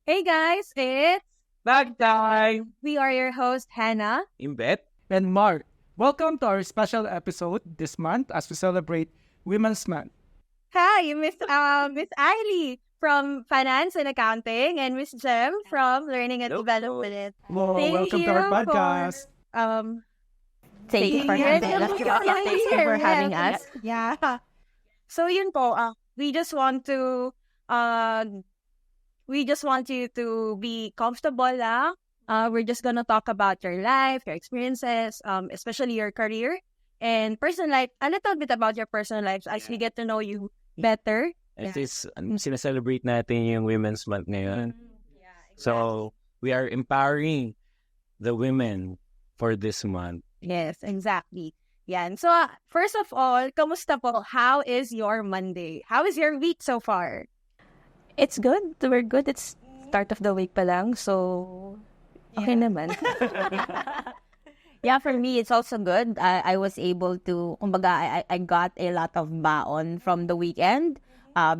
Hey guys, it's Tag time! we are your host Hannah. Imbet? And Mark. Welcome to our special episode this month as we celebrate Women's Month. Hi, Miss Aileeh from Finance and Accounting, and Miss Jem from Learning and Hello. Development. Well, Thank welcome to our you podcast. Thank you for having us. Yeah. So yun po, we just want you to be comfortable lang. We're just gonna talk about your life, your experiences, especially your career and personal life. A little bit about your personal life as we get to know you better. It is, sinaselebrate natin yung Women's Month ngayon. Yeah, So, we are empowering the women for this month. yes, exactly. Yan. So, first of all, kamusta po? How is your Monday? How is your week so far? It's good. We're good. It's start of the week pa lang. So, okay naman. Yeah, for me, it's also good. I was able to, kumbaga, I got a lot of baon from the weekend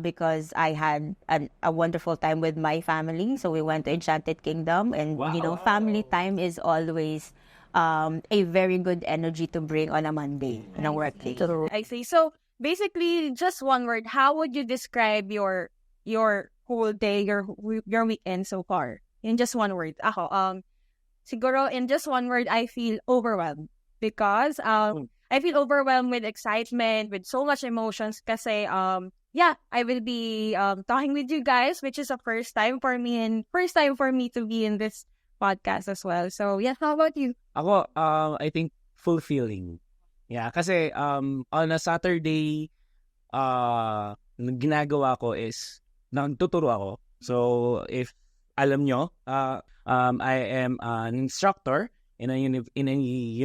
because I had a wonderful time with my family. So we went to Enchanted Kingdom and, family time is always a very good energy to bring on a Monday, on a work day. I see. So, basically, just one word. How would you describe your whole day, your weekend so far? In just one word. Ako, siguro in just one word, I feel overwhelmed because I feel overwhelmed with excitement, with so much emotions. Kasi I will be talking with you guys, which is a first time for me and first time for me to be in this podcast as well. So yeah, how about you? Ako, I think, fulfilling. Yeah, kasi on a Saturday, ginagawa ko is, nagtuturo ako. So, if alam nyo, I am an instructor in a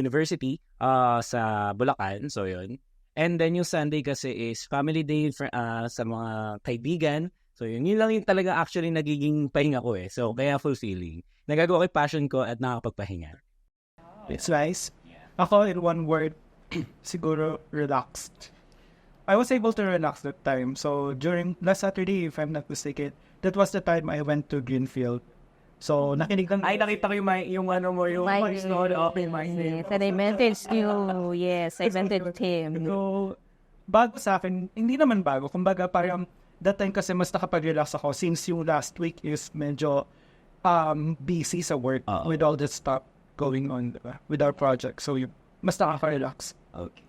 university sa Bulacan. So, yun. And then yung Sunday kasi is family day sa mga kaibigan. So, yun lang yung talaga actually nagiging pahinga ko eh. So, kaya fulfilling. Nagagawa ko yung passion ko at nakakapagpahinga. It's nice. Ako, in one word, siguro relaxed. I was able to relax that time. So, during last Saturday, if I'm not mistaken, that was the time I went to Greenfield. So, nakinig lang. Ay, nakita ko yung ano mo, yung voice note. Okay, Yes, and I messaged you. Yes, I messaged him. So, bago sa akin, hindi naman bago. Kumbaga, parang that time kasi mas nakapag-relax ako since yung last week is medyo busy sa work with all this stuff going on, diba? With our project. So, mas nakaka-relax. Okay.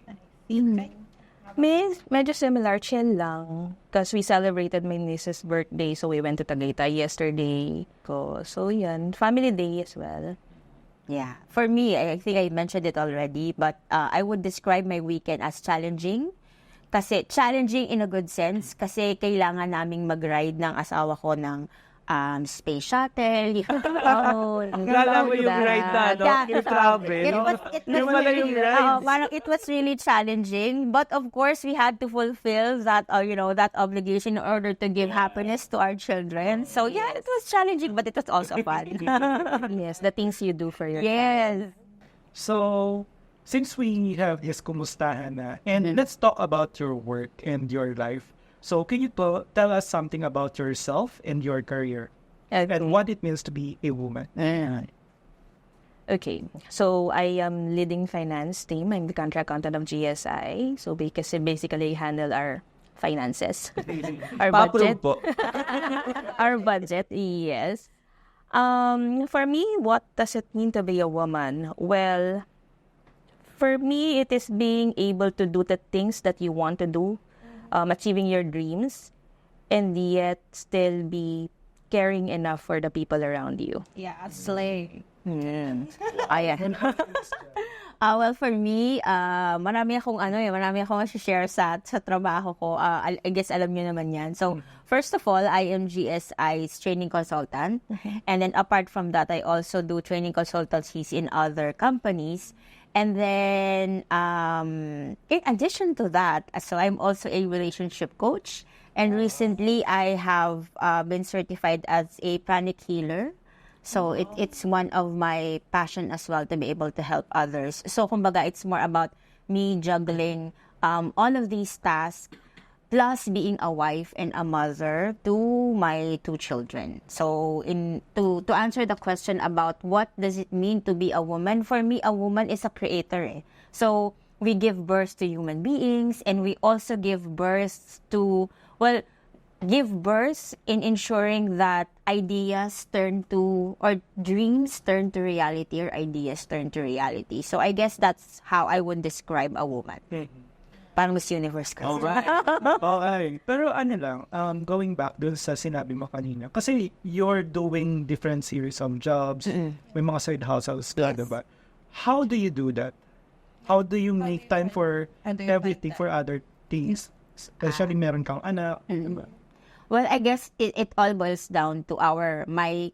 Medyo similar, chill lang. Because we celebrated my niece's birthday, so we went to Tagaytay yesterday. So, yan. Family day as well. Yeah. For me, I think I mentioned it already, but I would describe my weekend as challenging. Kasi challenging in a good sense, kasi kailangan naming mag-ride ng asawa ko ng space shuttle. Kala mo yung ride na, no? Yung travel. It was really challenging, but of course we had to fulfill that that obligation in order to give happiness to our children. So yeah, it was challenging, but it was also fun. Yes, the things you do for your Yes. So, since we have this kumustahan na, and let's talk about your work and your life. So, can you tell us something about yourself and your career and what it means to be a woman? Okay, so I am leading finance team. I'm the country accountant of GSI. So basically handle our finances, our budget, our budget. Yes. For me, what does it mean to be a woman? Well, for me, it is being able to do the things that you want to do, achieving your dreams, and yet still be caring enough for the people around you. Yeah, slay. Ayan. Well, for me, marami akong share sa trabaho ko. I guess alam niyo naman yan. So, first of all, I am GSI's training consultant. And then apart from that, I also do training consultancies in other companies. And then, in addition to that, so I'm also a relationship coach. And recently, I have been certified as a pranic healer. So it's one of my passion as well to be able to help others. So kumbaga, it's more about me juggling all of these tasks plus being a wife and a mother to my 2 children. So to answer the question about what does it mean to be a woman, for me, a woman is a creator. So we give birth to human beings, and we also give birth to, give birth in ensuring that ideas turn to, or dreams turn to reality, or ideas turn to reality. So I guess that's how I would describe a woman. Parang Miss Universe kasi. Alright. Okay. Pero lang, going back dun sa sinabi mo kanina, kasi you're doing different series of jobs, may mga side hustles, diba? How do you do that? How do you make time for everything, for other things? Especially meron kang anak. Well, I guess it all boils down to my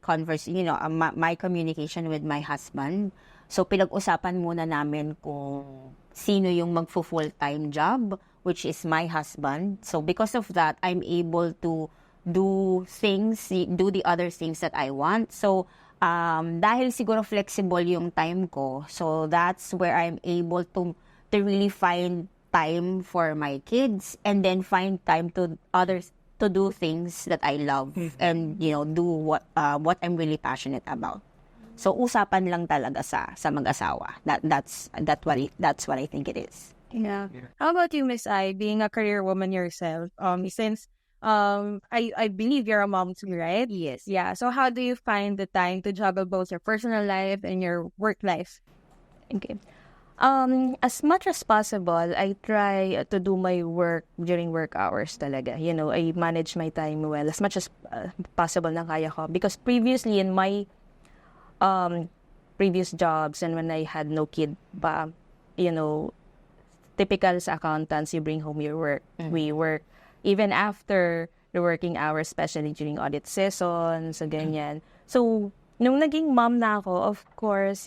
communication with my husband. So, pinag-usapan muna namin kung sino yung magfo-full-time job, which is my husband. So, because of that, I'm able to do the other things that I want. So, dahil siguro flexible yung time ko, so that's where I'm able to really find time for my kids, and then find time to do things that I love, and do what I'm really passionate about. So usapan lang talaga sa mag-asawa. That's what I think it is. Yeah. How about you, Miss I, being a career woman yourself? Since I believe you're a mom too, right? Yes. Yeah. So how do you find the time to juggle both your personal life and your work life? Okay. As much as possible, I try to do my work during work hours talaga. I manage my time well, as much as possible na kaya ko. Because previously in my previous jobs, and when I had no kid pa, typical sa accountants, you bring home your work. We work even after the working hours, especially during audit season, so ganyan. So, nung naging mom na ako, of course,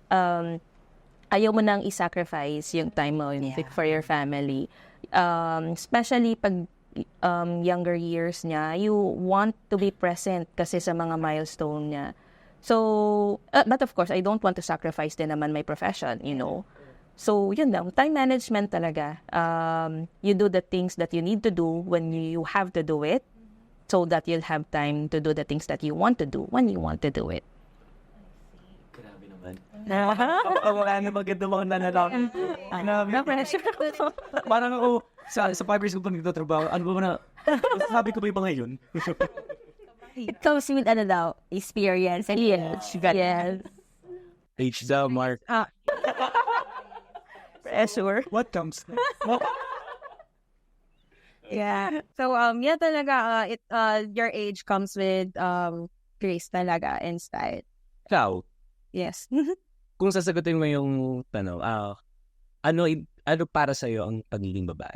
ayaw mo nang i-sacrifice yung time mo for your family. Especially pag younger years niya, you want to be present kasi sa mga milestone niya. So, but of course, I don't want to sacrifice din naman my profession, So, yun lang. Time management talaga. You do the things that you need to do when you have to do it, so that you'll have time to do the things that you want to do when you want to do it. Grabe naman. Wala na maganda mga nanalangin. Na-pressure ako. Parang ako, sa 5 years ko pa nagtatrabaho, ano ba na, sabi ko ba yung mga yun? It comes with experience and Yes. H the mark. Pressure. What comes next? Yeah. So yeah talaga your age comes with grace talaga and style. Ikaw, Yes. kung sasagutin mo yung tanong, ano para sa'yo ang pagiging babae?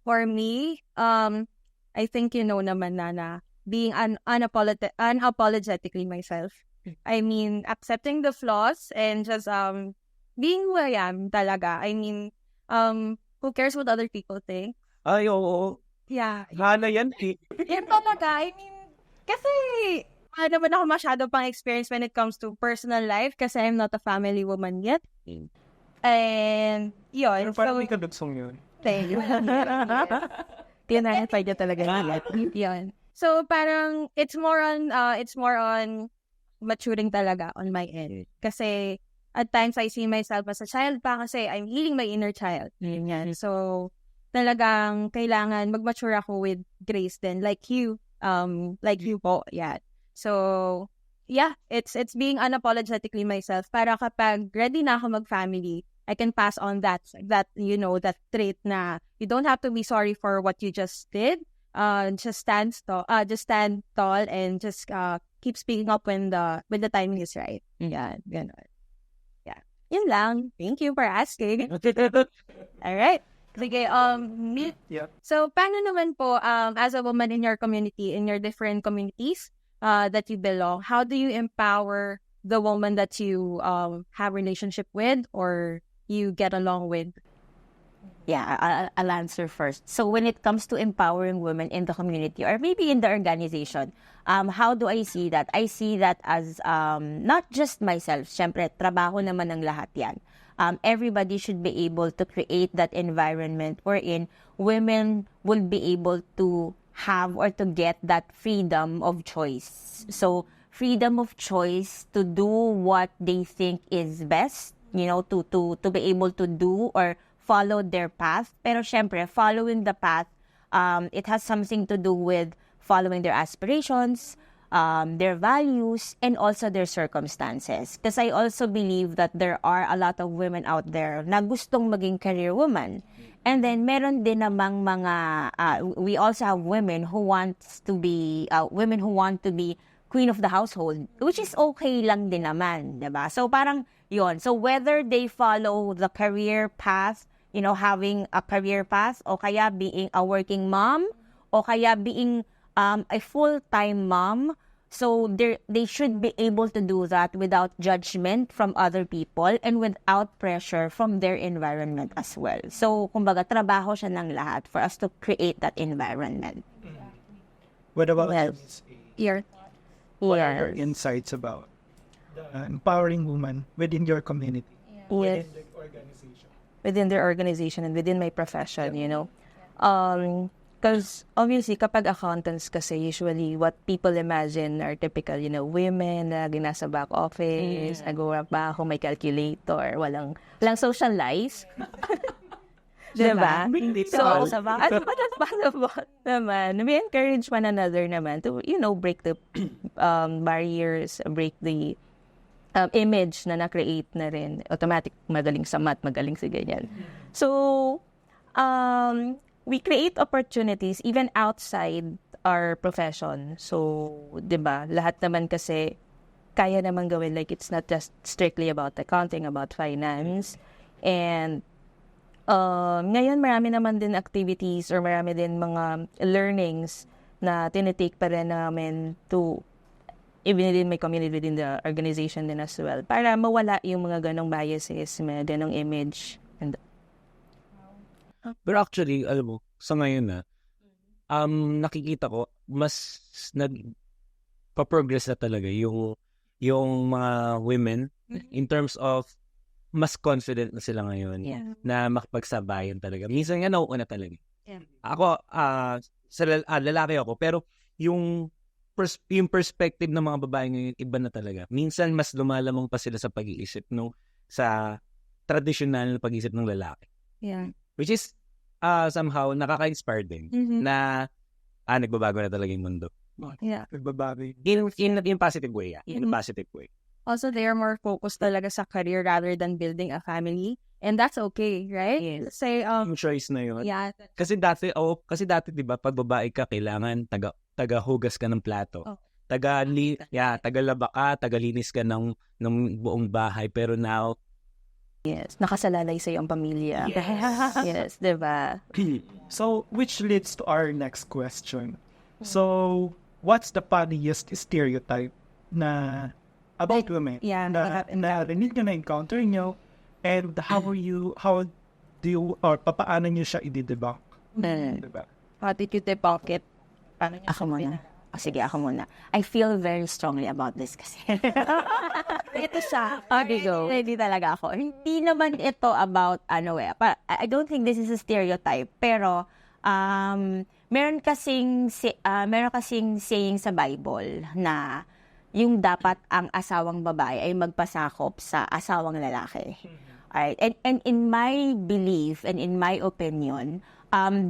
For me, I think naman na being unapologetically myself. I mean, accepting the flaws and just being who I am talaga. I mean, who cares what other people think? Ay, oo. Yeah. Hana yan. Yan talaga. I mean, kasi naman ako masyado pang experience when it comes to personal life kasi I'm not a family woman yet. And yun. Pero parang may kadugsong yun. Thank you. Tinanapay niya talaga Yun. So parang it's more on maturing talaga on my end. Kasi at times I see myself as a child pa kasi I'm healing my inner child. Ganyan. So talagang kailangan mag-mature ako with grace din like you po. Yeah. So yeah, it's being unapologetically myself para kapag ready na ako mag-family, I can pass on that trait na you don't have to be sorry for what you just did. Just stand tall and just keep speaking up when the timing is right. Yeah, ganon. Yeah. Yun lang. Thank you for asking. All right. Sige, me. Yeah. So, paano naman po as a woman in your community, in your different communities that you belong, how do you empower the woman that you have relationship with or you get along with? I'll answer first. So when it comes to empowering women in the community or maybe in the organization, how do I see that? I see that as not just myself. Siyempre, trabaho naman ng lahat yan. Everybody should be able to create that environment wherein women will be able to have or to get that freedom of choice. So freedom of choice to do what they think is best, to be able to do or follow their path. Pero syempre, following the path, it has something to do with following their aspirations, their values, and also their circumstances. Because I also believe that there are a lot of women out there na gustong maging career woman. And then, meron din namang we also have women who want to be queen of the household, which is okay lang din naman, diba? So, parang yon. So, whether they follow the career path, having a career path, o kaya being a working mom, o kaya being a full-time mom, so they should be able to do that without judgment from other people and without pressure from their environment as well. So, kumbaga, trabaho siya ng lahat for us to create that environment. What about Your what are your insights about empowering women within your community, within the organization? Within their organization and within my profession, because obviously, kapag accountants kasi, usually what people imagine are typical, women na nasa back office, nag-work may calculator, walang social life. Diba? So, as much as possible naman, we encourage one another naman to, break the barriers, break the image na na-create na rin. Automatic, magaling sa math, magaling sa ganyan. So, we create opportunities even outside our profession. So, 'di ba? Lahat naman kasi kaya naman gawin, like it's not just strictly about accounting, about finance. And ngayon marami naman din activities or marami din mga learnings na tinitake pa rin namin to even within my community, within the organization din as well, para mawala yung mga ganong biases, mga ganong image. Pero actually, alam mo, sa ngayon nakikita ko, mas nagpa-progress na talaga yung mga women in terms of mas confident na sila ngayon na makapagsabayan talaga. Minsan nga nauuna talaga. Yeah. Ako, lalaki ako, pero yung perspective ng mga babae ngayon, iba na talaga. Minsan, mas lumalamang pa sila sa pag-iisip sa traditional na pag-iisip ng lalaki. Yeah. Which is, somehow, nakaka-inspire din na nagbabago na talaga yung mundo. Yeah. Nagbabago. In positive way, In a positive way. Also, they are more focused talaga sa career rather than building a family. And that's okay, right? Yes. Say, Yung choice na yun. yeah. Kasi dati, di ba, pag babae ka, kailangan taga-hugas ka ng plato. Oh. Tagalaba ka, tagalinis ka ng buong bahay. Pero now, Yes, nakasalalay sa iyong pamilya. Yes, diba? So, which leads to our next question. So, what's the funniest stereotype na about women na narinig nyo, na-encounter nyo, and paano nyo siya i-debunk? Diba? How did you debunk it? Ako muna. Sige, ako muna. I feel very strongly about this kasi. Ito siya. Okay, go. Hindi talaga ako. Hindi naman ito about, I don't think this is a stereotype, pero, meron kasing saying sa Bible na yung dapat ang asawang babae ay magpasakop sa asawang lalaki. Alright? And in my belief and in my opinion,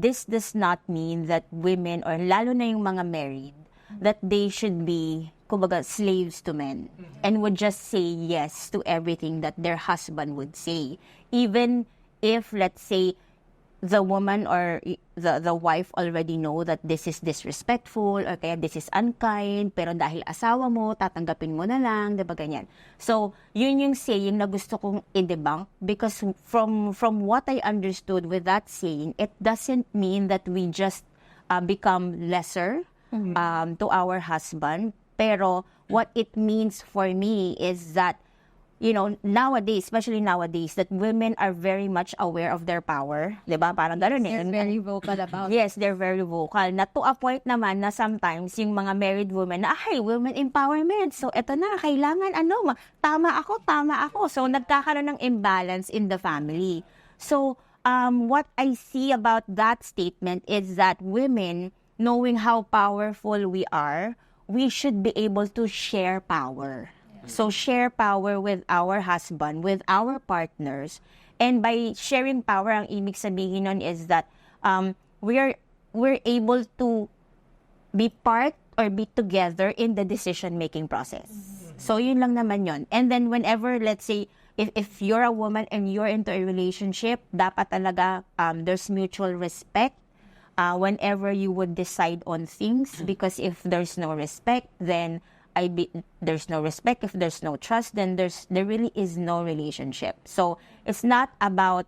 this does not mean that women, or lalo na yung mga married, that they should be, kumbaga, slaves to men and would just say yes to everything that their husband would say. Even if, let's say, the woman or the wife already know that this is disrespectful or kaya this is unkind, pero dahil asawa mo, tatanggapin mo na lang, diba ganyan? So, yun yung saying na gusto kong i-debunk, because from what I understood with that saying, it doesn't mean that we just become lesser to our husband, pero what it means for me is that nowadays, especially nowadays, that women are very much aware of their power. Diba? Parang gano'n eh. They're very vocal about Yes, they're very vocal. Na to a point naman na sometimes yung mga married women na, women empowerment. So, eto na, kailangan, tama ako. So, nagkakaroon ng imbalance in the family. So, what I see about that statement is that women, knowing how powerful we are, we should be able to share power. So, share power with our husband, with our partners. And by sharing power, ang ibig sabihin nun is that we're able to be part or be together in the decision-making process. So, yun lang naman yun. And then, whenever, let's say, if you're a woman and you're into a relationship, dapat talaga there's mutual respect whenever you would decide on things. Because if there's no respect, then there's no respect. If there's no trust, then there really is no relationship. So it's not about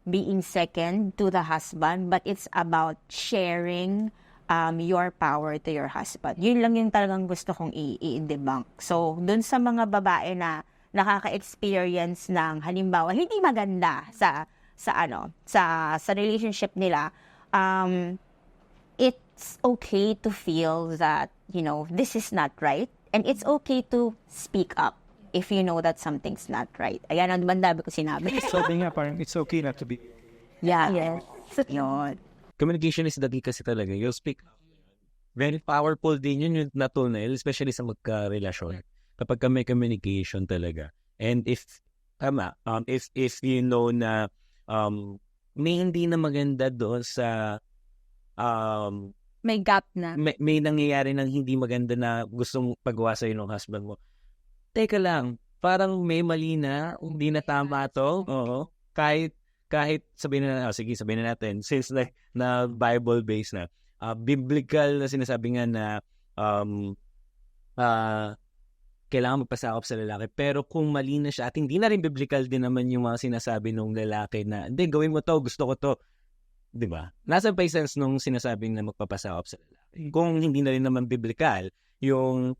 being second to the husband, but it's about sharing your power to your husband. Yun lang yung talagang gusto kong i-debunk. So dun sa mga babae na nakaka-experience ng halimbawa hindi maganda sa relationship nila, it's okay to feel that, this is not right. And it's okay to speak up if you know that something's not right. Ayan, ang bandabi ko sinabi. Sabi nga, parang it's okay not to be. Yeah. Yes. Yun. Communication is the key kasi talaga. You'll speak up. Very powerful din yun yung natunail, especially sa magka-relasyon. Kapag may communication talaga. And if you know na may hindi na maganda doon sa may gap na. May nangyayari ng hindi maganda na gustong pagawa sa'yo ng husband mo. Teka lang, parang may mali na, hindi na tama to. Oo. Kahit sabihin na natin, since na Bible-based na, biblical na sinasabi nga na kailangan magpasakop sa lalaki. Pero kung mali na siya, at hindi na rin biblical din naman yung mga sinasabi ng lalaki na, hindi, gawin mo to, gusto ko to. Diba? Nasa by sense nung sinasabing na magpapasakop sa lalaki. Kung hindi na rin naman biblical, yung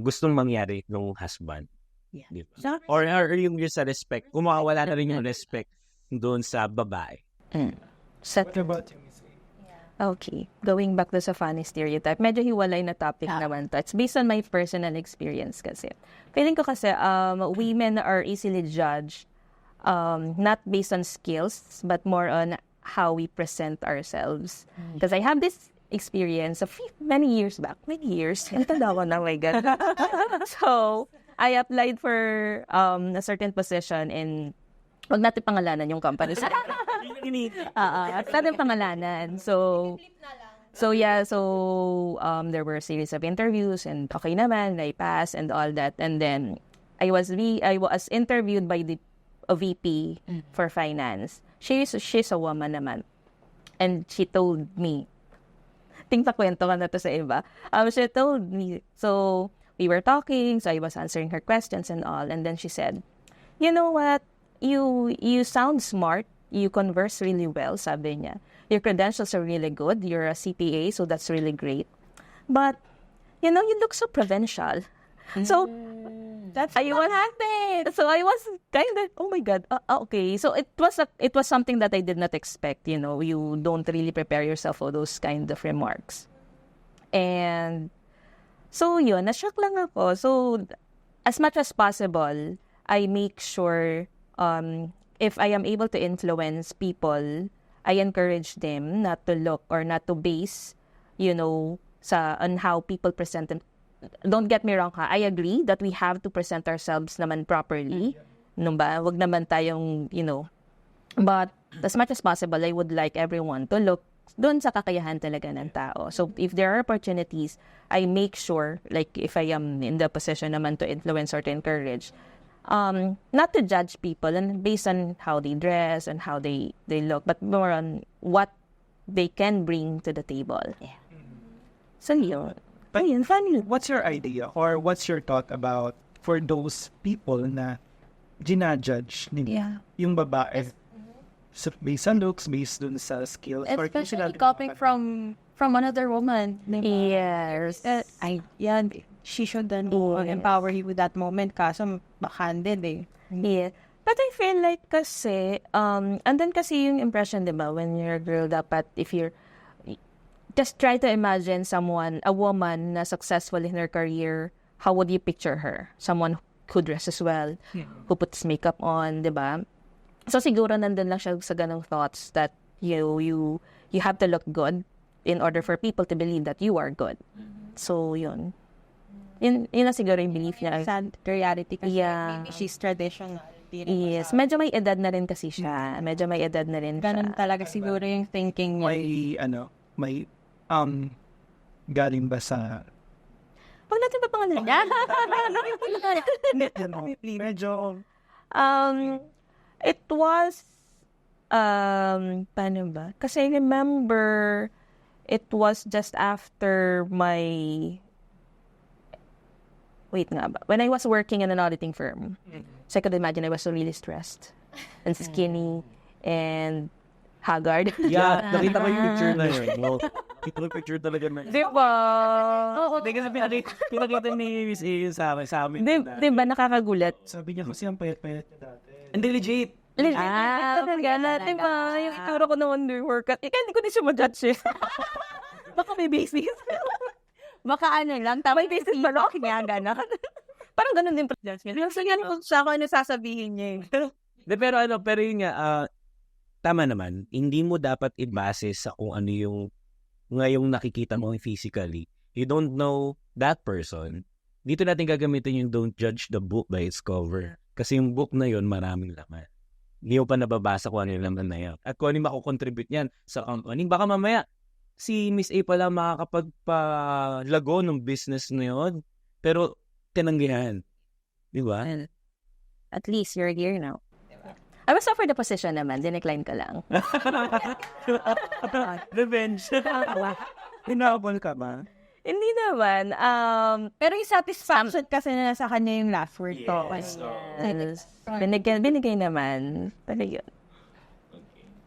gustong mangyari ng husband. Yeah. Diba? Or yung sa respect. Kung mawawala na rin yung respect doon sa babae. What about you, Miss A? Okay. Going back to sa funny stereotype, medyo hiwalay na topic naman to. It's based on my personal experience kasi. Feeling ko kasi women are easily judged not based on skills, but more on how we present ourselves. Because I have this experience of many years back. Ang tanda ko na, my God. So, I applied for a certain position in, wag natin pangalanan yung company. At natin pangalanan. So there were a series of interviews and okay naman, I passed and all that. And then, I was interviewed by a VP for finance. She's a woman naman. And she told me, kwento ka na to sa iba. She told me, so we were talking, so I was answering her questions and all. And then she said, you know what? You sound smart. You converse really well, sabi niya. Your credentials are really good. You're a CPA, so that's really great. But, you look so provincial. So, what happened? So I was kind of, oh my God, okay. So it was something that I did not expect. You don't really prepare yourself for those kind of remarks. And so yun, na-shock lang ako. So as much as possible, I make sure if I am able to influence people, I encourage them not to look or not to base, on how people present them. Don't get me wrong ha, I agree that we have to present ourselves naman properly. Wag naman tayong, but as much as possible, I would like everyone to look doon sa kakayahan talaga ng tao. So if there are opportunities, I make sure, like if I am in the position naman to influence or to encourage, not to judge people and based on how they dress and how they look, but more on what they can bring to the table. Yeah. So yun. But what's your idea or what's your thought about for those people na ginajudge nila yung babae based on looks, based dun sa skills, especially copying from another woman? Yes. she should then empower you with that moment kaso backhanded eh. Yeah. But I feel like kasi, and then kasi yung impression, diba, when you're a girl, dapat if you're, just try to imagine a woman na successful in her career, how would you picture her? Someone who dresses well, who puts makeup on, diba? So siguro nandun lang siya sa ganong thoughts that you have to look good in order for people to believe that you are good. So yun. Yun na siguro yung belief niya. Sad reality kasi Yeah. maybe she's traditional. Yes, medyo may edad na rin kasi siya. Medyo may edad na rin Ganun siya. talaga siguro yung thinking niya. May galing ba sa Pag natin pa pangalan niya. medyo It was, paano ba? Kasi I remember, it was just after wait nga ba? When I was working in an auditing firm. So I could imagine I was so really stressed and skinny and haggard. Yeah, nakita ko yung picture na yun. No? Nakita ko yung picture talaga na yun. Diba? Hindi kasi pinakita ni Miss A sa amin. Diba nakakagulat? sabi niya kasi ang payat-payat niya dati. Hindi legit. Talaga na, diba? Yung itura ko na underworkout. Hindi ko din siya ma-judge eh. Baka may basis. Baka ano lang, May basis ba lang? kaya gano'n. Parang ganun din judge niya. So yan sa ako ano sasabihin niya eh. Pero yun nga, tama naman, hindi mo dapat ibase sa kung ano yung ngayong nakikita mo physically. You don't know that person. Dito natin gagamitin yung don't judge the book by its cover. Kasi yung book na yun, maraming laman. Hindi mo pa nababasa kung ano yung laman na yun. At kung ano yung makukontribute niyan sa company. Baka mamaya, si Miss A pala makakapagpalago ng business na yun. Pero, tinanggihan. Di ba? At least you're here now. I was offered the position naman. Dinecline ka lang. Revenge. Hinabol ka ba? Hindi naman. Pero yung satisfaction kasi na sa kanya yung last word to. Binigay naman. Pero yun.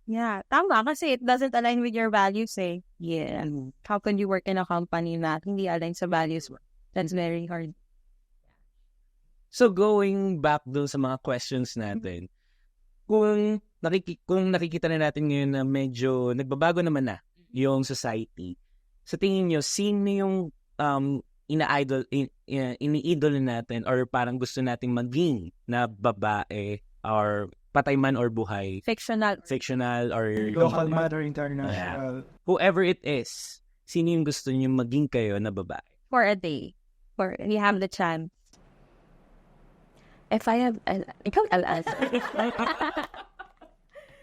Yeah, tama kasi it doesn't align with your values eh. Yeah. How can you work in a company na hindi align sa values mo? That's very hard. So, going back dun sa mga questions natin, kung nakikita na natin ngayon na medyo nagbabago naman na yung society, sa tingin nyo, sino yung ini-idol natin or parang gusto nating maging na babae or patay man or buhay? Fictional or Local man or international. whoever it is, sino yung gusto nyo maging kayo na babae? For a day. For you have the chance. If I have, I'll answer.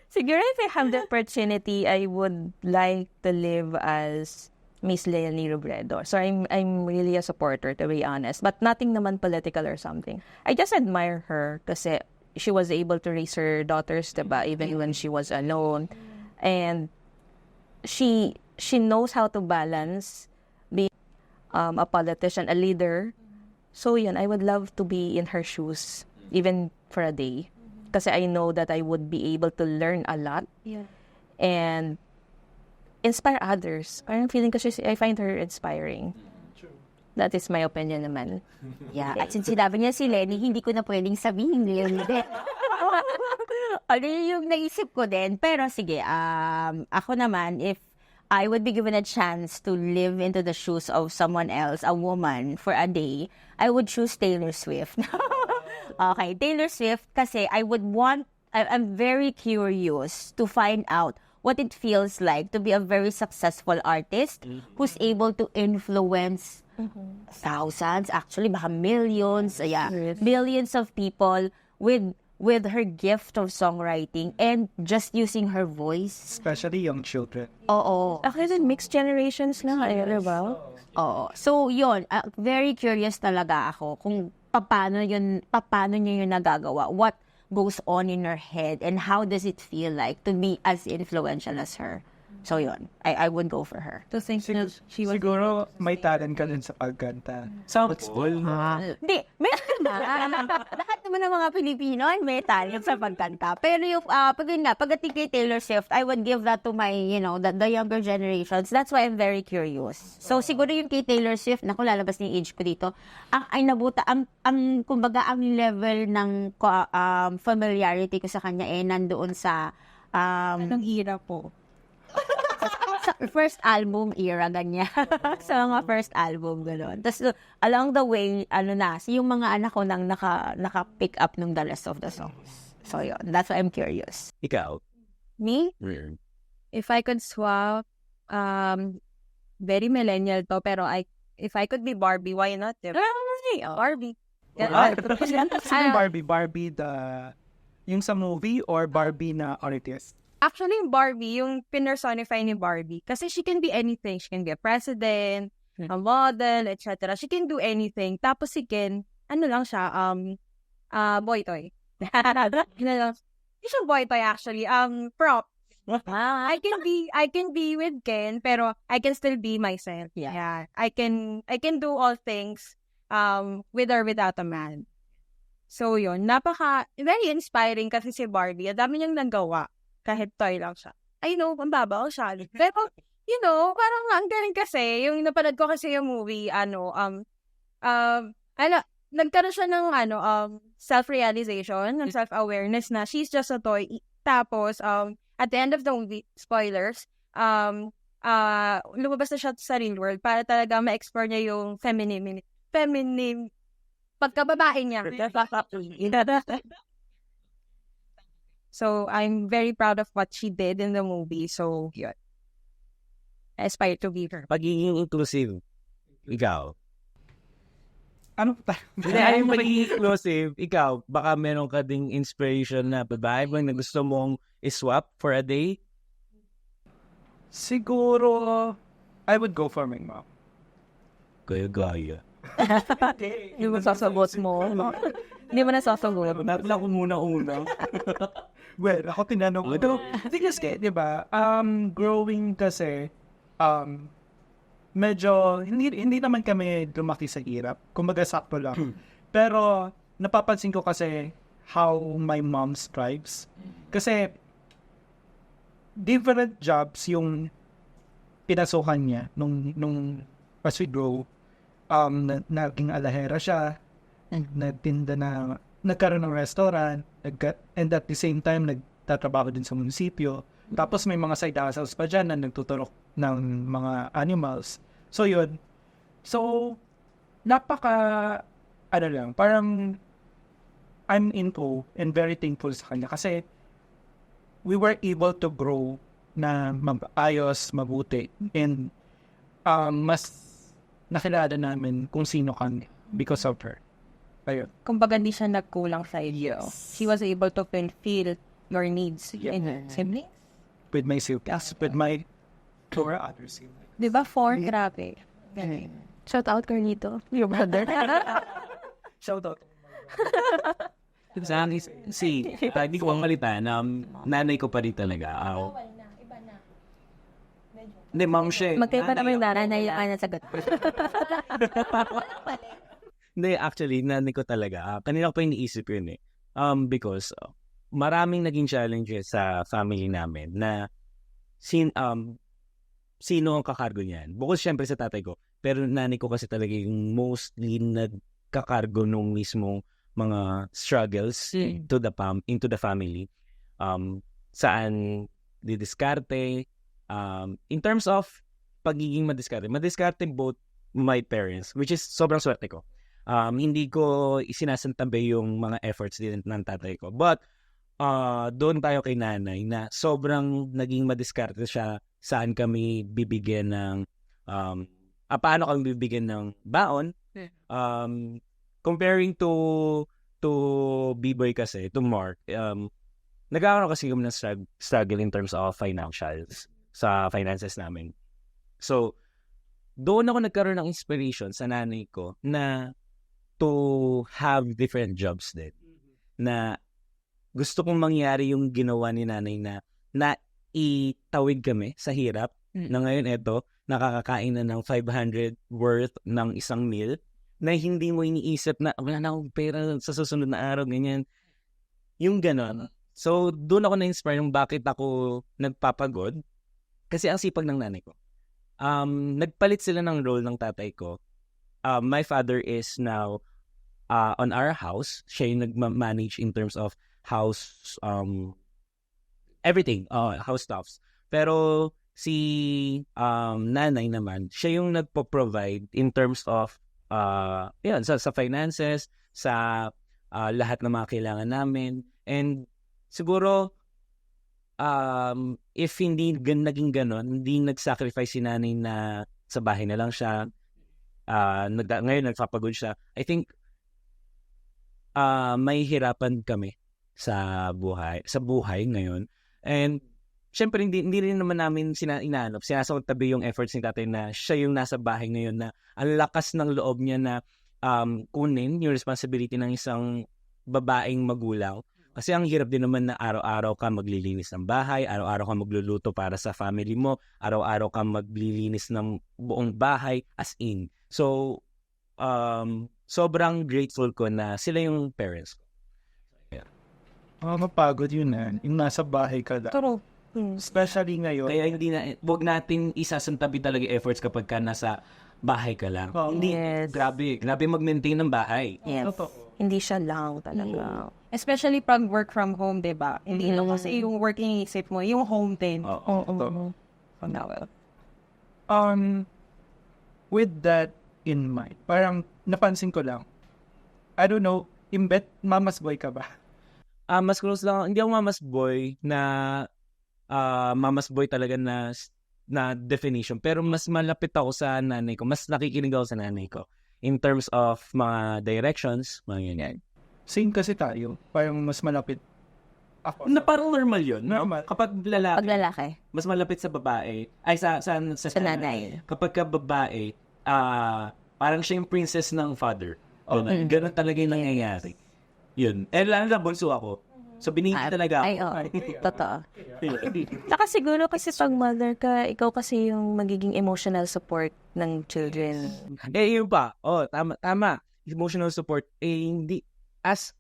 Siguro if I have the opportunity, I would like to live as Miss Leonie Robredo. So I'm really a supporter, to be honest. But nothing naman political or something. I just admire her kasi she was able to raise her daughters, diba? Even when she was alone. And she knows how to balance being a politician, a leader. So yun, I would love to be in her shoes, even for a day. Kasi I know that I would be able to learn a lot. Yeah. And inspire others. Parang feeling ko I find her inspiring. That is my opinion naman. Yeah, at since sinabi niya si Lenny, hindi ko na pwedeng sabihin Leonie din. Ano yung naisip ko din. Pero sige, ako naman, if I would be given a chance to live into the shoes of someone else, a woman, for a day, I would choose Taylor Swift. Okay, Taylor Swift kasi I'm very curious to find out what it feels like to be a very successful artist who's able to influence thousands, actually baka millions, millions of people with her gift of songwriting and just using her voice. Especially young children. Oo. Actually, mixed generations na, diba? Oo. So, yun. Very curious talaga ako kung paano niya yun nagagawa. What goes on in her head and how does it feel like to be as influential as her. So yun, I would go for her. To think na she was... Siguro may talent ka din sa pagkanta. Sample. Hindi, meron na. Lahat naman ng mga Pilipino ay may talent sa pagkanta. Pero yung, pagdating kay Taylor Swift, I would give that to my, the younger generations. That's why I'm very curious. So, siguro yung kay Taylor Swift, naku, lalabas na yung age ko dito, kumbaga, ang level ng familiarity ko sa kanya nandoon sa, Anong era po? sa first album era, ganyan. Sa mga first album, gano'n. Tapos, along the way, yung mga anak ko nang naka-pick up nung the rest of the songs. So, yun. That's why I'm curious. Ikaw? Me? Weird. If I could swap, very millennial to, pero if I could be Barbie, why not? Barbie. Sino yung Barbie? Barbie yung sa movie or Barbie na artist? Actually, yung Barbie, yung pinersonify ni Barbie. Kasi she can be anything. She can be a president, a model, etc. She can do anything. Tapos si Ken, lang siya, boy toy. Hindi siya boy toy actually, prop. I can be with Ken, pero I can still be myself. Yeah. I can do all things with or without a man. So yun, very inspiring kasi si Barbie. Ang dami niyang nagawa. Kahit toy lang siya. I know, ang babaw siya. Pero, parang ang galing kasi, yung napanood ko kasi yung movie, nagkaroon siya ng, self-realization, ng self-awareness na she's just a toy. Tapos, at the end of the movie, spoilers, lumabas na siya sa real world para talaga ma-explore niya yung feminine, pagkababae niya. So, I'm very proud of what she did in the movie. So, yun. I aspire to be her. Pagiging inclusive. Ikaw? Ano pa? Hindi, yung pagiging inclusive, ikaw, baka meron ka ding inspiration na babae ba na gusto mong iswap for a day? Siguro, I would go for my mom. Gaya-gaya. Hindi mo sasagot mo. Hindi mo nasasagot. Natala ko muna. Well, ako tinanong ko. Ito, kasi, di ba, growing kasi, medyo, hindi naman kami lumaki sa hirap. Kumbaga, sakto lang. Pero, napapansin ko kasi how my mom strives. Kasi, different jobs yung pinasukan niya nung as we grow. Naging alahera siya, nagtinda nagkaroon ng restaurant, and at the same time, nagtatrabaho din sa munisipyo. Tapos may mga side hustles pa dyan na nagtuturok ng mga animals. So yun. So, parang I'm into and very thankful sa kanya kasi we were able to grow na ayos, mabuti, and mas nakilala namin kung sino kami because of her. Ayun. Kumbaga, hindi siya nagkulang sa iyo. She was able to fulfill your needs in her siblings. With my siblings, with my other siblings. Diba? 4? Grabe. Shout out, Carlito. Your brother. Shout out. Sa akin, hindi ko ang malitan, nanay ko pa rin talaga. Iba na. Hindi, ma'am siya. Magkaiba naman yung nanay yung sagot. Hindi, actually, nanay ko talaga. Kanina ko pa iniisip yun eh. Because maraming naging challenges sa family namin na sino ang kakargo niyan. Bukod syempre sa tatay ko. Pero nanay ko kasi talaga yung mostly nagkakargo nung mismong mga struggles into the family. Saan didiskarte. In terms of pagiging madiskarte both my parents, which is sobrang swerte ko. Hindi ko isinasantabi yung mga efforts din ng tatay ko. But, doon tayo kay nanay na sobrang naging madiskarte siya saan kami bibigyan ng, paano kami bibigyan ng baon. Comparing to B-Boy kasi, to Mark, nagkakaroon kasi kami ng struggle in terms of financials, sa finances namin. So, doon ako nagkaroon ng inspiration sa nanay ko na to have different jobs din. Na gusto kong mangyari yung ginawa ni nanay na itawid kami sa hirap na ngayon eto, nakakakain na ng 500 worth ng isang meal na hindi mo iniisip na wala na akong pera sa susunod na araw, ganyan. Yung ganon. So, doon ako na-inspire yung bakit ako nagpapagod. Kasi ang sipag ng nanay ko. Nagpalit sila ng role ng tatay ko. My father is now on our house. Siya yung nag-manage in terms of house, everything, house stuffs. Pero si nanay naman, siya yung nagpo-provide in terms of yun, sa finances, sa lahat ng mga kailangan namin. And siguro, if hindi naging ganon, hindi nag-sacrifice si nanay na sa bahay na lang siya, ngayon nagpapagod siya, I think may hirapan kami sa buhay ngayon. And syempre, hindi rin naman namin sinasabi yung efforts ni tatay na siya yung nasa bahay ngayon na ang lakas ng loob niya na kunin yung responsibility ng isang babaeng magulang. Kasi ang hirap din naman na araw-araw ka maglilinis ng bahay, araw-araw ka magluluto para sa family mo, araw-araw ka maglilinis ng buong bahay, as in. So, sobrang grateful ko na sila yung parents ko. Mapagod yun yung nasa bahay ka lang. True. Especially ngayon. Kaya wag natin isasantabi talaga efforts kapag ka nasa bahay ka lang. Hindi, Yes. grabe mag-maintain ng bahay. Yes. Hindi siya lang talaga. Especially pag work from home, diba? Hindi lang kasi yung work iniisip mo, yung home din. With that in mind, parang napansin ko lang, I don't know, Imbet, mamas boy ka ba? Mas close lang, hindi ako mamas boy na mamas boy talaga na definition. Pero mas malapit ako sa nanay ko. Mas nakikinig ako sa nanay ko. In terms of mga directions, mga ganyan. Same kasi tayo. Parang mas malapit ako. Na parang normal yun. Normal. Kapag lalaki, Pag lalaki, mas malapit sa babae. Ay, sa nanay. Kapag ka babae, parang siya yung princess ng father. Ganun talaga yung nangyayari. Yun. Lalo na bunso ako. So, binigay talaga ako. Ay, oo. Totoo. Saka siguro kasi pag mother ka, ikaw kasi yung magiging emotional support ng children. Yun pa. Tama. Emotional support. Hindi. As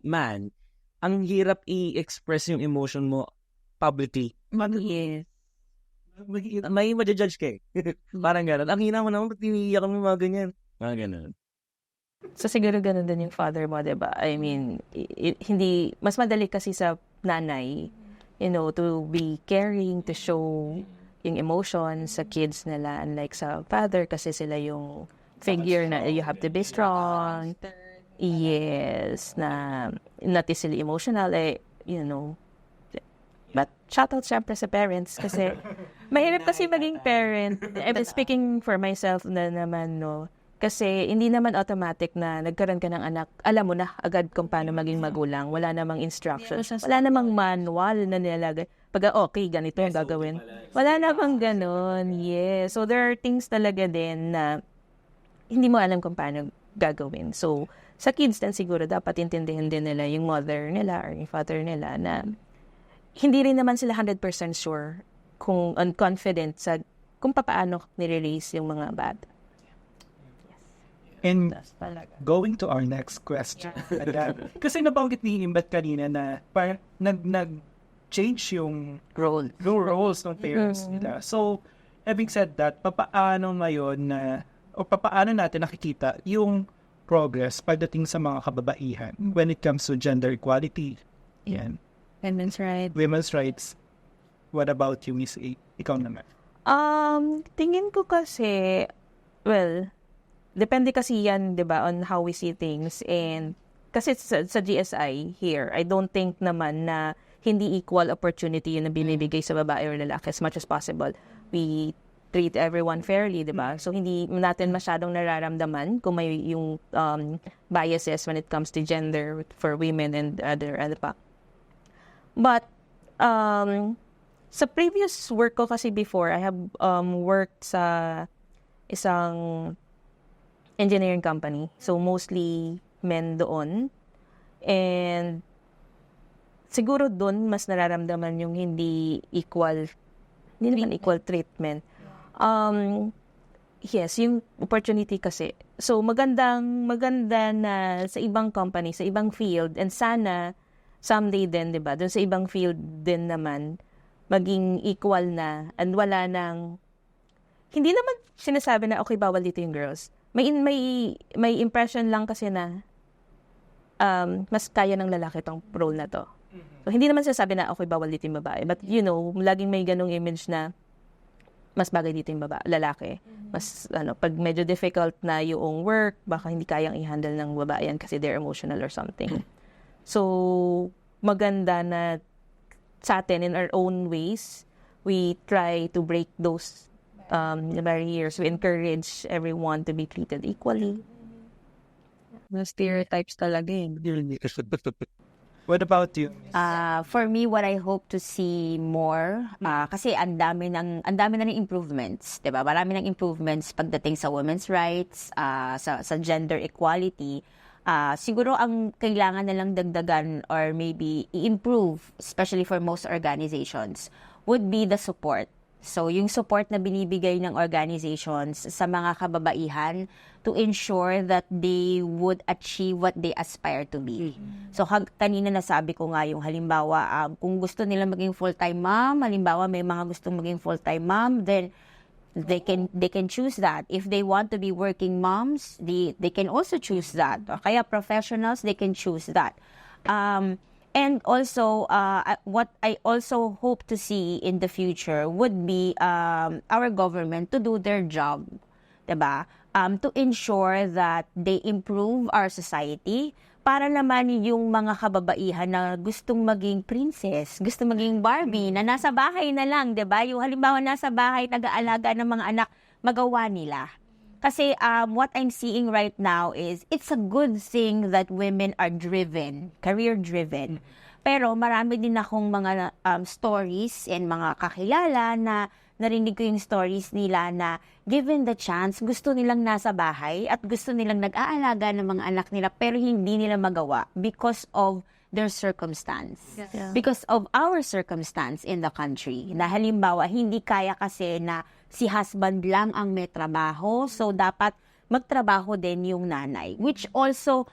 man, ang hirap i-express yung emotion mo publicly. Yes. May ma-judge ka eh. Parang gano'n. Ang hina mo naman, ba't tiniyak mo mga ganyan? Mga gano'n. So siguro ganun din yung father mo, diba? I mean, hindi, mas madali kasi sa nanay, to be caring, to show yung emotions sa kids nila, unlike sa father kasi sila yung figure na you have to be strong. Yes, na not easily emotional, But shout out syempre sa parents kasi mahirap kasi maging parent. I'm speaking for myself na naman, no? Kasi hindi naman automatic na nagkaroon ka ng anak, alam mo na agad kung paano maging magulang. Wala namang instructions. Wala namang manual na nilalagay. Pag okay, ganito yung gagawin. Wala namang ganon. Yes. So there are things talaga din na hindi mo alam kung paano gagawin. So sa kids din siguro dapat intindihin din nila yung mother nila or yung father nila na hindi rin naman sila 100% sure kung confident sa kung paano nire-raise yung mga bata. And going to our next question. Kasi nabanggit ni Imbet kanina na parang nag-change yung roles ng parents nila. So, having said that, papaano natin nakikita yung progress pagdating sa mga kababaihan when it comes to gender equality? Yan. Women's rights. What about you, Miss A? Ikaw naman. Tingin ko kasi, depende kasi yan, di ba, on how we see things. And kasi sa GSI here, I don't think naman na hindi equal opportunity yun na binibigay sa babae or lalaki as much as possible. We treat everyone fairly, di ba? So, hindi natin masyadong nararamdaman kung may yung biases when it comes to gender for women and other pa. But, sa previous work ko kasi before, I have worked sa isang engineering company. So, mostly men doon. And siguro doon mas nararamdaman yung hindi naman equal treatment. Yes, yung opportunity kasi. So, maganda na sa ibang company, sa ibang field, and sana, someday din, di ba, doon sa ibang field din naman, maging equal na, and wala nang, hindi naman sinasabi na, okay, bawal dito yung girls. May impression lang kasi na, mas kaya ng lalaki tong role na to. So, hindi naman sinasabi na, okay, bawal dito yung babae. But, laging may ganong image na, mas bagay dito yung lalaki. Mas, pag medyo difficult na yung work, baka hindi kayang i-handle ng babae yan kasi they're emotional or something. So, maganda na sa atin, in our own ways, we try to break those barriers. We encourage everyone to be treated equally. The stereotypes talaga eh. What about you? For me, what I hope to see more, kasi ang dami na ng improvements, 'di ba? Marami ng improvements pagdating sa women's rights, sa gender equality. Siguro ang kailangan na lang dagdagan or maybe i-improve, especially for most organizations, would be the support. So, yung support na binibigay ng organizations sa mga kababaihan to ensure that they would achieve what they aspire to be. So, kanina nasabi ko nga yung halimbawa, kung gusto nila maging full-time mom, halimbawa may mga gustong maging full-time mom, then they can choose that. If they want to be working moms, they can also choose that. O kaya professionals, they can choose that. And also, what I also hope to see in the future would be our government to do their job, diba? To ensure that they improve our society para naman yung mga kababaihan na gustong maging princess, gustong maging Barbie, na nasa bahay na lang, diba? Yung halimbawa nasa bahay, nag-aalaga ng mga anak, magawa nila. Kasi what I'm seeing right now is it's a good thing that women are driven, career-driven. Pero marami din akong mga stories and mga kakilala na narinig ko yung stories nila na given the chance, gusto nilang nasa bahay at gusto nilang nag-aalaga ng mga anak nila pero hindi nila magawa because of their circumstance. Yeah. Because of our circumstance in the country. Na halimbawa, hindi kaya kasi na si husband lang ang may trabaho, so dapat magtrabaho din yung nanay. Which also,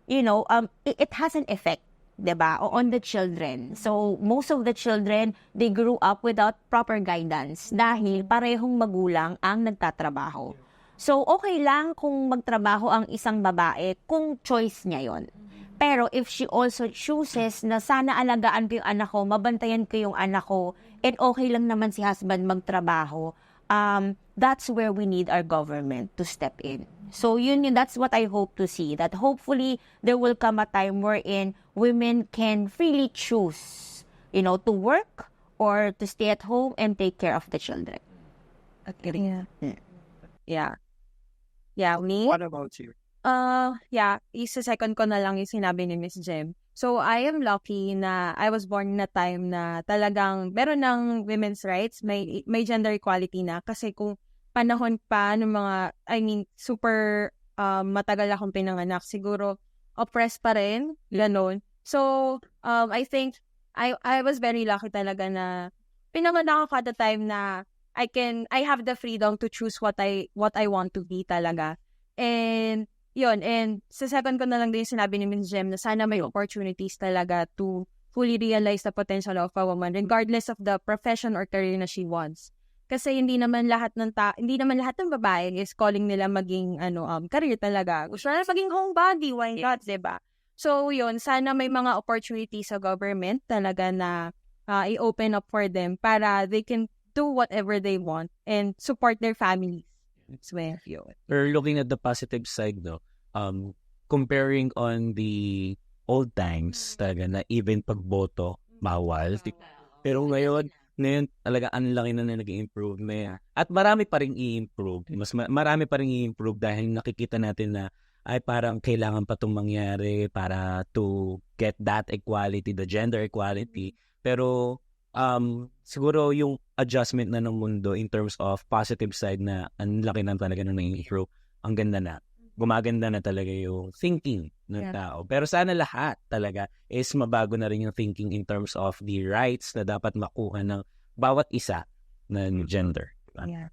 it has an effect, diba, on the children. So, most of the children, they grew up without proper guidance dahil parehong magulang ang nagtatrabaho. So, okay lang kung magtrabaho ang isang babae kung choice niya yon. Pero if she also chooses na sana alagaan ko yung anak ko, mabantayan ko yung anak ko, and okay lang naman si husband magtrabaho, that's where we need our government to step in. So that's what I hope to see, that hopefully there will come a time wherein women can freely choose, to work or to stay at home and take care of the children. Okay. Yeah, me? What about you? Isa-second ko na lang yung sinabi ni Miss Jem. So, I am lucky na I was born in a time na talagang meron ng women's rights, may gender equality na. Kasi kung panahon pa ng super matagal akong pinanganak, siguro oppressed pa rin, ganon. So, I think I was very lucky talaga na pinanganak ako at the time na I have the freedom to choose what I want to be talaga. And sa second ko na lang din sinabi ni Ms. Jem na sana may opportunities talaga to fully realize the potential of a woman regardless of the profession or career na she wants. Kasi hindi naman lahat ng babae is calling nila maging career talaga. Gusto nila maging homebody, why not, diba? So sana may mga opportunities sa government talaga na i-open up for them para they can do whatever they want and support their families. Or looking at the positive side, comparing on the old times talaga na even pagboto bawal. Pero ngayon talaga ang laki na nag-improve na. At marami pa ring i-improve. Marami pa ring i-improve dahil nakikita natin na ay parang kailangan pa itong mangyari para to get that equality, the gender equality. Pero siguro yung adjustment na ng mundo in terms of positive side na ang laki na talaga na nag-improve. Ang ganda na. gumaganda na talaga yung thinking ng tao. Pero sana lahat talaga is mabago na rin yung thinking in terms of the rights na dapat makuha ng bawat isa na gender. Yeah.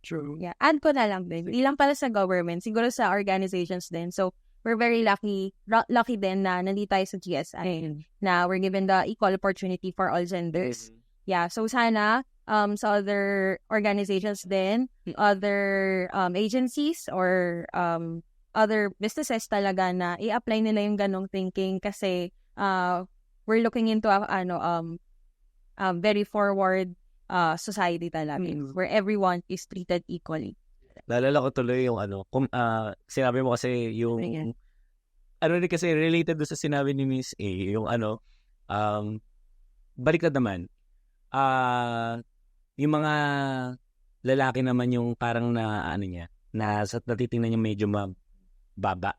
True. Yeah, add ko na lang din. Hindi lang pala sa government, siguro sa organizations din. So, we're very lucky din na nandito tayo sa GSI na we're given the equal opportunity for all genders. Yeah, so sana sa other organizations din, other agencies or other businesses talaga na i-apply nila yung ganong thinking kasi we're looking into very forward society talaga where everyone is treated equally. Naalala ko tuloy yung sinabi mo kasi yung rin kasi related doon sa sinabi ni Miss A, yung baliktad naman. Yung mga lalaki naman yung parang na natitingnan niya medyo mababa.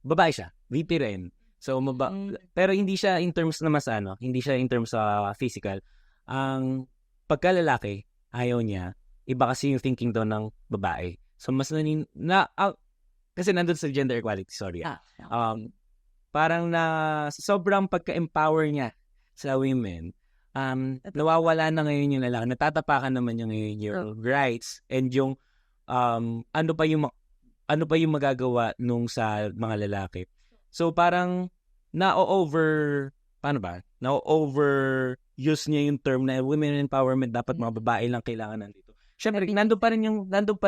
Babae siya, VP rin. So pero hindi siya in terms na hindi siya in terms sa physical. Ang pagkalalaki, ayaw niya, iba kasi yung thinking daw ng babae. So, mas kasi nandun sa gender equality, sorry. Parang sobrang pagka-empower niya sa women, nawawala na ngayon yung lalaki. Natatapakan naman niya ngayon yung rights and yung ano pa yung magagawa nung sa mga lalaki. So, parang na-overuse niya yung term na women empowerment, dapat mga babae lang kailangan nandito. Siyempre, nandun pa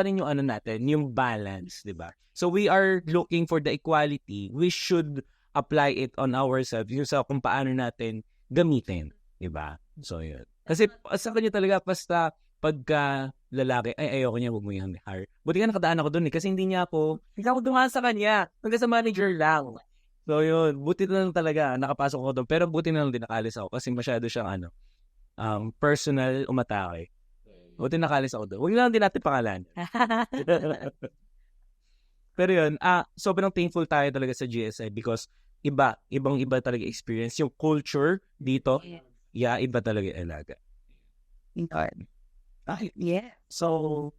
rin yung natin, yung balance, di ba? So, we are looking for the equality. We should apply it on ourselves, yung sa kung paano natin gamitin, di ba? So, yun. Kasi sa kanya talaga, basta pagka lalaki, ayoko niya, huwag mo yung hire. Buti nga nakadaan ako dun kasi hindi ako dumaan sa kanya. Hanggang sa manager lang. So, yun. Buti na lang talaga. Nakapasok ako doon. Pero buti na lang din nakalis ako kasi masyado siyang personal umatake. Buti nakalis ako doon. Huwag lang din natin pangalan. Pero yun, sobrang thankful tayo talaga sa GSI because ibang-iba talaga experience. Yung culture dito, iba talaga yung alaga. Yeah. So,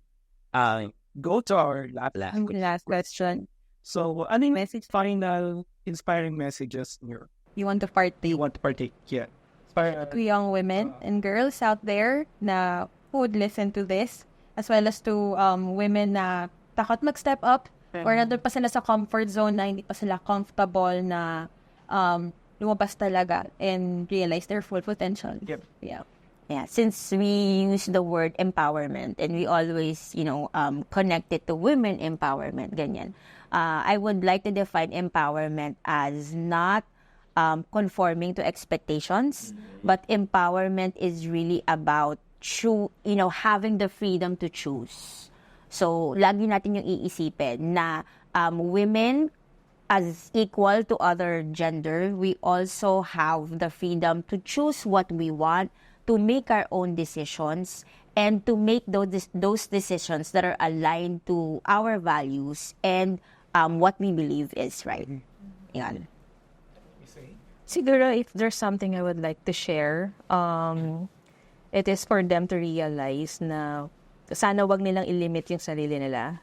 go to our Last question. So, ano yung final inspiring messages here? You want to partake? Yeah. To young women and girls out there na who would listen to this, as well as to women na takot mag-step up or nandun pa sila sa comfort zone na hindi pa sila comfortable na lumabas talaga and realize their full potential. Yep. Yeah, since we use the word empowerment and we always, connect it to women empowerment, ganyan. I would like to define empowerment as not conforming to expectations, but empowerment is really about having the freedom to choose. So, lagi natin yung iisipin na women as equal to other gender, we also have the freedom to choose what we want, to make our own decisions, and to make those decisions that are aligned to our values and what we believe is right. Yan. Siguro if there's something I would like to share, it is for them to realize na sana wag nilang ilimit yung sarili nila.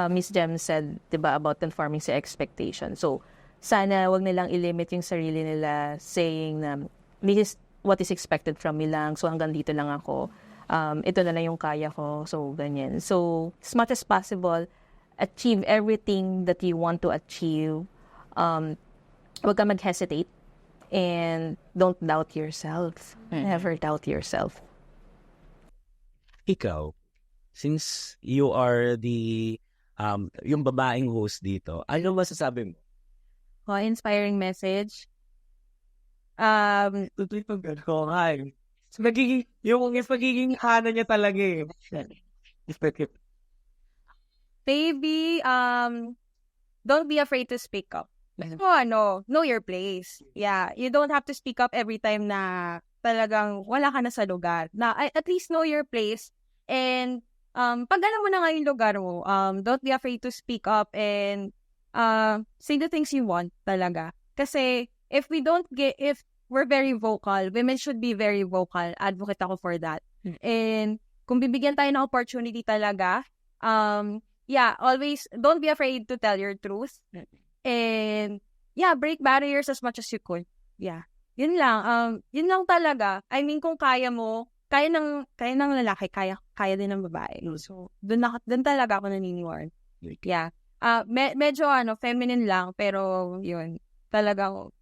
Miss Jem said, diba, about conforming sa expectation. So, sana wag nilang ilimit yung sarili nila saying na this is what is expected from me lang. So, hanggang dito lang ako. Ito na lang yung kaya ko. So, ganyan. So, as much as possible, achieve everything that you want to achieve. Huwag ka mag-hesitate. And don't doubt yourself. Never doubt yourself. Ikaw, since you are the yung babaeng host dito, ano masasabi mo? Inspiring message. Tutoy pag ko, yung pagiging Hana niya talaga eh. Maybe, don't be afraid to speak up. Know your place. Yeah, you don't have to speak up every time na talagang wala ka na sa lugar. Na at least know your place. And pag alam mo na nga yung lugar mo, don't be afraid to speak up and say the things you want talaga. Kasi if we're very vocal, women should be very vocal. Advocate ako for that. And kung bibigyan tayo ng opportunity talaga, yeah, always don't be afraid to tell your truth. And yeah, break barriers as much as you could. Yeah. Yun lang talaga. I mean, kung kaya mo, kaya ng lalaki, kaya din ng babae. So, doon talaga ako naniniwala. Yeah. Medyo feminine lang, pero yun, talagang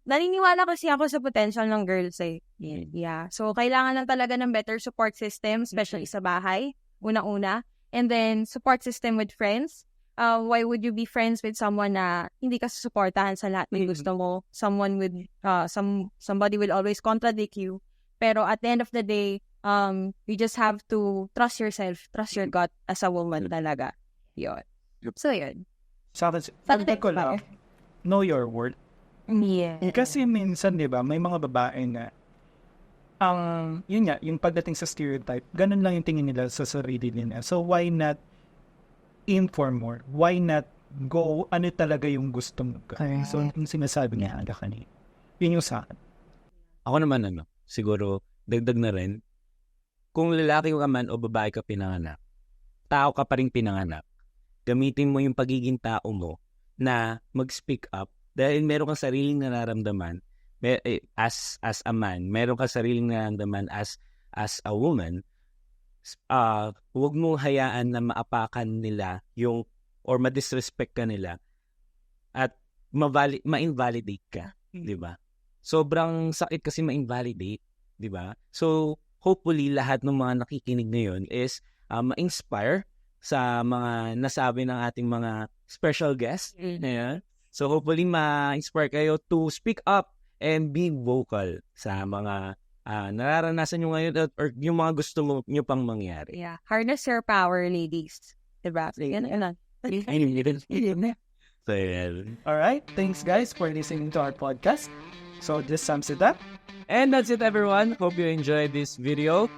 naniniwala kasi ako sa potential ng girls eh. Yeah. So, kailangan lang talaga ng better support system, especially sa bahay, una-una. And then, support system with friends. Why would you be friends with someone na hindi ka susuportahan sa lahat ng gusto mo? Someone with, somebody will always contradict you. Pero at the end of the day, you just have to trust yourself, trust your gut as a woman talaga. Yun. So, yun. Sa akin ko lang, know your worth. Yeah. Kasi minsan, di ba, may mga babae na yun nga, yung pagdating sa stereotype, ganun lang yung tingin nila sa sarili nila. So, why not aim for more? Why not go, ano talaga yung gusto mo? So, yung sinasabi niya, kanina. Yun yung sa akin. Ako naman, siguro, dagdag na rin, kung lalaki ka man o babae ka pinanganak, tao ka pa rin pinanganak, gamitin mo yung pagiging tao mo na mag-speak up dahil meron kang sariling nararamdaman as a man, meron kang sariling nararamdaman as a woman. Huwag mong hayaan na maapakan nila yung or ma-disrespect ka nila at ma-invalidate ka, di ba? Sobrang sakit kasi ma-invalidate, di ba? So, hopefully, lahat ng mga nakikinig ngayon is ma-inspire sa mga nasabi ng ating mga special guests. Ayan. So, hopefully, ma-inspire kayo to speak up and be vocal sa mga nararanasan nyo ngayon or yung mga gusto nyo pang mangyari. Yeah. Harness your power, ladies. Diba? Yan. So, yeah. Alright, thanks guys for listening to our podcast. So, this sums it up. And that's it, everyone. Hope you enjoyed this video.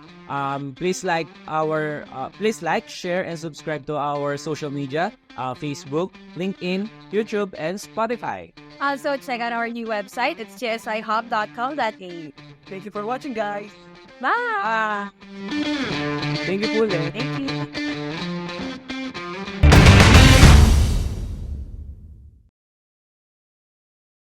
Please like, share, and subscribe to our social media, Facebook, LinkedIn, YouTube, and Spotify. Also, check out our new website. It's gsihub.com.au. Thank you for watching, guys. Bye! Thank you, Pule. Thank you.